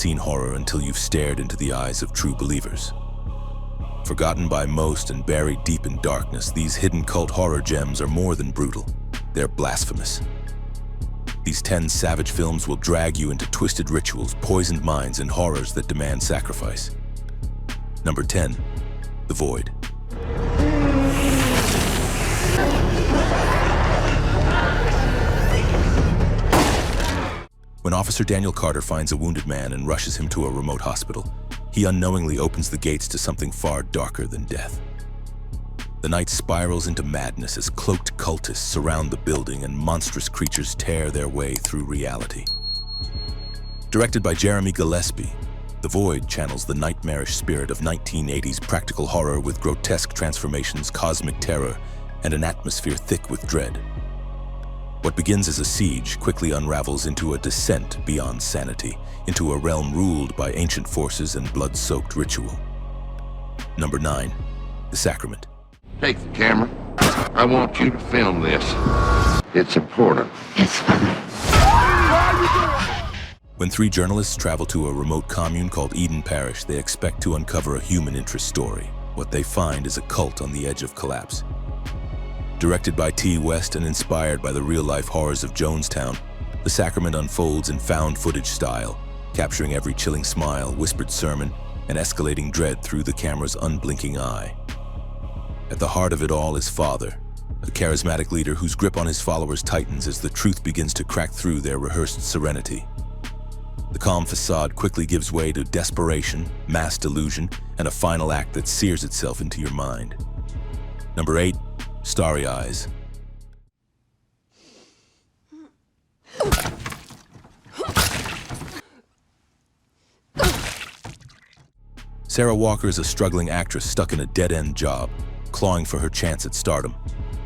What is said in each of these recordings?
seen horror until you've stared into the eyes of true believers. Forgotten by most and buried deep in darkness, these hidden cult horror gems are more than brutal. They're blasphemous. These 10 savage films will drag you into twisted rituals, poisoned minds, and horrors that demand sacrifice. Number 10. The Void. When Officer Daniel Carter finds a wounded man and rushes him to a remote hospital, he unknowingly opens the gates to something far darker than death. The night spirals into madness as cloaked cultists surround the building and monstrous creatures tear their way through reality. Directed by Jeremy Gillespie, The Void channels the nightmarish spirit of 1980s practical horror with grotesque transformations, cosmic terror, and an atmosphere thick with dread. What begins as a siege quickly unravels into a descent beyond sanity, into a realm ruled by ancient forces and blood-soaked ritual. Number 9. The Sacrament. Take the camera. I want you to film this. It's important. It's fine. When 3 journalists travel to a remote commune called Eden Parish, they expect to uncover a human interest story. What they find is a cult on the edge of collapse. Directed by T. West and inspired by the real-life horrors of Jonestown, The Sacrament unfolds in found footage style, capturing every chilling smile, whispered sermon, and escalating dread through the camera's unblinking eye. At the heart of it all is Father, a charismatic leader whose grip on his followers tightens as the truth begins to crack through their rehearsed serenity. The calm facade quickly gives way to desperation, mass delusion, and a final act that sears itself into your mind. Number 8. Starry Eyes. Sarah Walker is a struggling actress stuck in a dead-end job, clawing for her chance at stardom.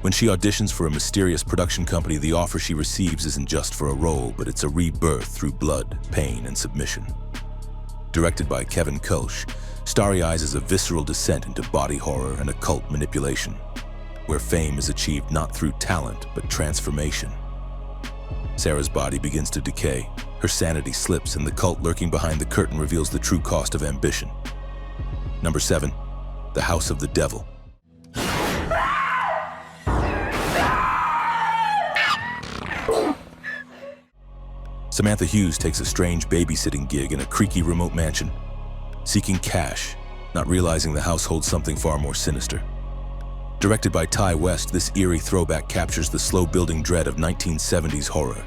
When she auditions for a mysterious production company, the offer she receives isn't just for a role, but it's a rebirth through blood, pain, and submission. Directed by Kevin Kulsh, Starry Eyes is a visceral descent into body horror and occult manipulation, where fame is achieved not through talent, but transformation. Sarah's body begins to decay, her sanity slips, and the cult lurking behind the curtain reveals the true cost of ambition. Number 7. The House of the Devil. Samantha Hughes takes a strange babysitting gig in a creaky remote mansion, seeking cash, not realizing the house holds something far more sinister. Directed by Ty West, this eerie throwback captures the slow-building dread of 1970s horror.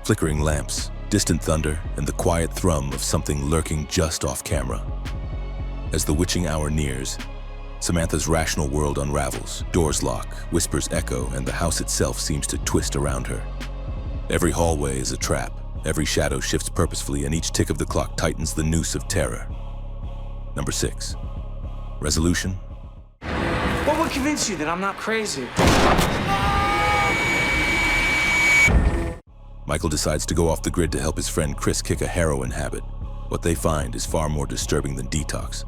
Flickering lamps, distant thunder, and the quiet thrum of something lurking just off camera. As the witching hour nears, Samantha's rational world unravels, doors lock, whispers echo, and the house itself seems to twist around her. Every hallway is a trap, every shadow shifts purposefully, and each tick of the clock tightens the noose of terror. Number 6. Resolution. What would convince you that I'm not crazy? Michael decides to go off the grid to help his friend Chris kick a heroin habit. What they find is far more disturbing than detox.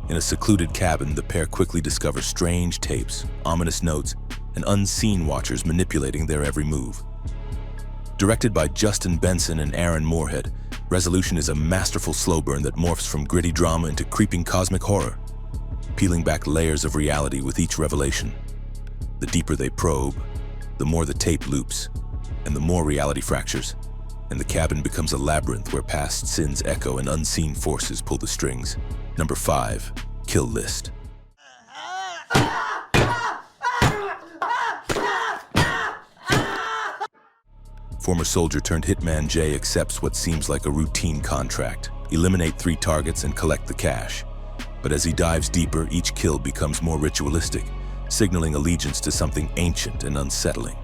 In a secluded cabin, the pair quickly discover strange tapes, ominous notes, and unseen watchers manipulating their every move. Directed by Justin Benson and Aaron Moorhead, Resolution is a masterful slow burn that morphs from gritty drama into creeping cosmic horror, peeling back layers of reality with each revelation. The deeper they probe, the more the tape loops, and the more reality fractures, and the cabin becomes a labyrinth where past sins echo and unseen forces pull the strings. Number 5. Kill List. Former soldier turned hitman Jay accepts what seems like a routine contract. Eliminate 3 targets and collect the cash. But as he dives deeper, each kill becomes more ritualistic, signaling allegiance to something ancient and unsettling.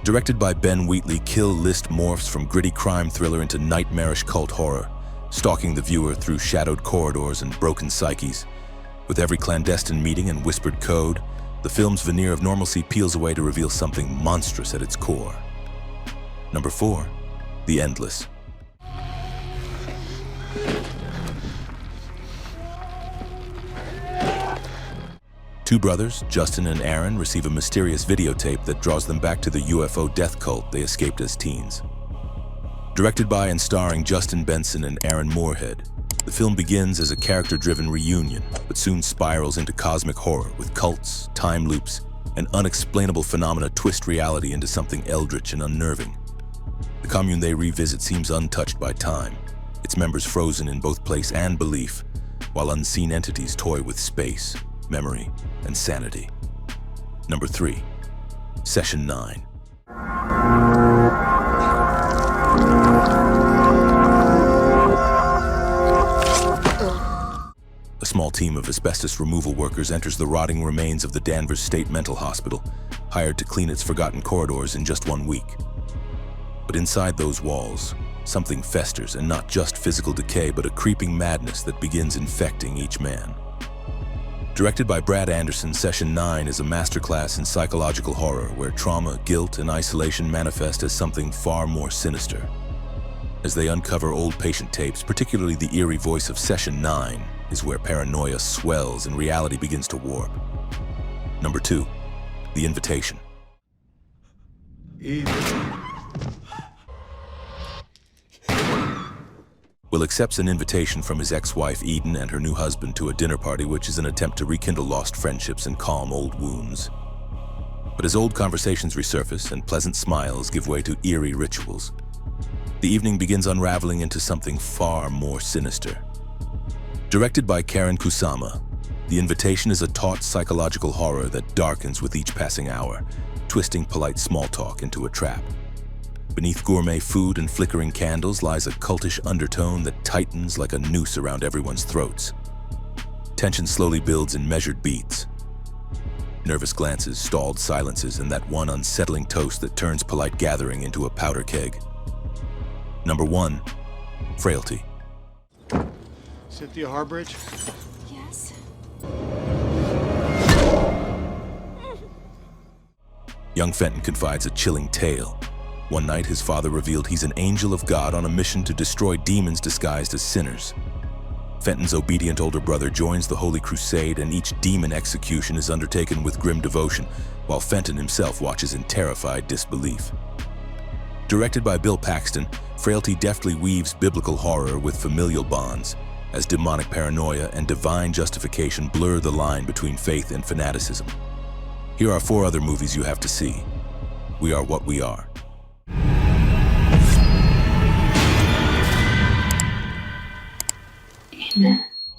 Directed by Ben Wheatley, Kill List morphs from gritty crime thriller into nightmarish cult horror, stalking the viewer through shadowed corridors and broken psyches. With every clandestine meeting and whispered code, the film's veneer of normalcy peels away to reveal something monstrous at its core. Number 4. The Endless. Two brothers, Justin and Aaron, receive a mysterious videotape that draws them back to the UFO death cult they escaped as teens. Directed by and starring Justin Benson and Aaron Moorhead, the film begins as a character-driven reunion, but soon spirals into cosmic horror with cults, time loops, and unexplainable phenomena twist reality into something eldritch and unnerving. The commune they revisit seems untouched by time, its members frozen in both place and belief, while unseen entities toy with space, memory, and sanity. Number 3. Session 9. A small team of asbestos removal workers enters the rotting remains of the Danvers State Mental Hospital, hired to clean its forgotten corridors in just 1 week. But inside those walls, something festers, and not just physical decay, but a creeping madness that begins infecting each man. Directed by Brad Anderson, Session 9 is a masterclass in psychological horror where trauma, guilt, and isolation manifest as something far more sinister. As they uncover old patient tapes, particularly the eerie voice of Session 9 is where paranoia swells and reality begins to warp. Number 2. The Invitation. Will accepts an invitation from his ex-wife Eden and her new husband to a dinner party, which is an attempt to rekindle lost friendships and calm old wounds. But as old conversations resurface and pleasant smiles give way to eerie rituals, the evening begins unraveling into something far more sinister. Directed by Karen Kusama, The Invitation is a taut psychological horror that darkens with each passing hour, twisting polite small talk into a trap. Beneath gourmet food and flickering candles lies a cultish undertone that tightens like a noose around everyone's throats. Tension slowly builds in measured beats. Nervous glances, stalled silences, and that one unsettling toast that turns polite gathering into a powder keg. Number 1. Frailty. Cynthia Harbridge? Yes? Young Fenton confides a chilling tale. One night, his father revealed he's an angel of God on a mission to destroy demons disguised as sinners. Fenton's obedient older brother joins the Holy Crusade, and each demon execution is undertaken with grim devotion, while Fenton himself watches in terrified disbelief. Directed by Bill Paxton, Frailty deftly weaves biblical horror with familial bonds, as demonic paranoia and divine justification blur the line between faith and fanaticism. Here are 4 other movies you have to see. We Are What We Are.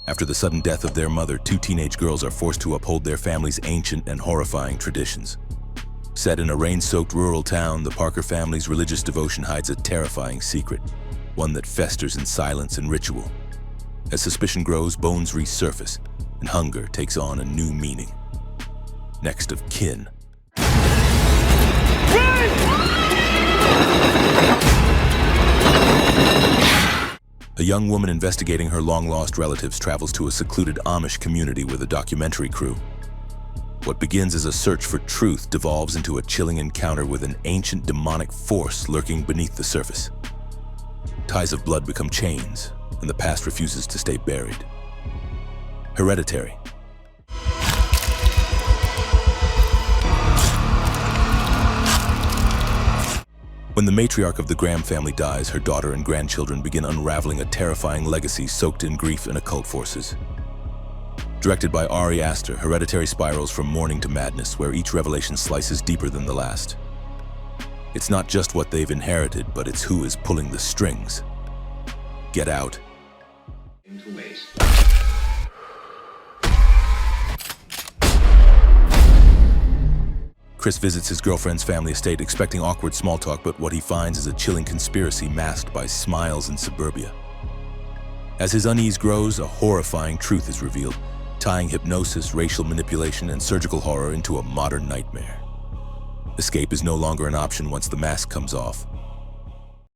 After the sudden death of their mother, 2 teenage girls are forced to uphold their family's ancient and horrifying traditions. Set in a rain-soaked rural town, the Parker family's religious devotion hides a terrifying secret, one that festers in silence and ritual. As suspicion grows, bones resurface, and hunger takes on a new meaning. Next of kin. A young woman investigating her long-lost relatives travels to a secluded Amish community with a documentary crew. What begins as a search for truth devolves into a chilling encounter with an ancient demonic force lurking beneath the surface. Ties of blood become chains, and the past refuses to stay buried. Hereditary. When the matriarch of the Graham family dies, her daughter and grandchildren begin unraveling a terrifying legacy soaked in grief and occult forces. Directed by Ari Aster, Hereditary spirals from mourning to madness, where each revelation slices deeper than the last. It's not just what they've inherited, but it's who is pulling the strings. Get Out. Chris visits his girlfriend's family estate expecting awkward small talk, but what he finds is a chilling conspiracy masked by smiles in suburbia. As his unease grows, a horrifying truth is revealed, tying hypnosis, racial manipulation, and surgical horror into a modern nightmare. Escape is no longer an option once the mask comes off.